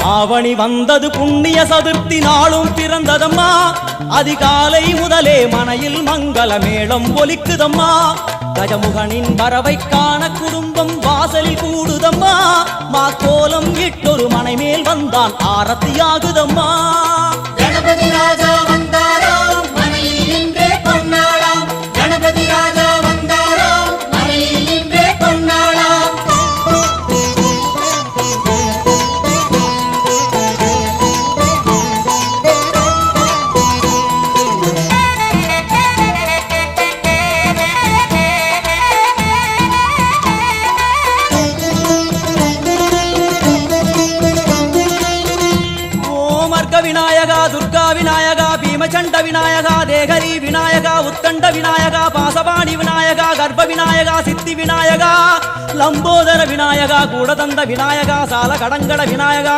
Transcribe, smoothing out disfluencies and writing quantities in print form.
ஆவணி வந்தது புண்ணிய சதுர்த்தி நாளும் பிறந்ததம்மா அதிகாலை முதலே மனையில் மங்கள மேளம் ஒலிக்குதம்மா கஜமுகனின் வரவை காண குடும்பம் வாசலில் கூடுதம்மா மா கோலம் இட்டொரு மனை மேல் வந்தான் ஆரத்தியாகுதம்மா கணபதி ராஜா வந்தாராம் மனையில் நின்றே பொன்னாளாம் கணபதி ராஜா வந்தாராம் மனையில் நின்றே பொன்னாளாம் விநாயகா துர்கா விநாயகா பீமச்சண்ட விநாயகா தேகரி விநாயகா உத்தண்ட விநாயகா பாசபாணி விநாயகா கர்ப்ப விநாயகா சித்தி விநாயகா லம்போதர விநாயகா கூடதந்த விநாயகா சால கடங்கட விநாயகா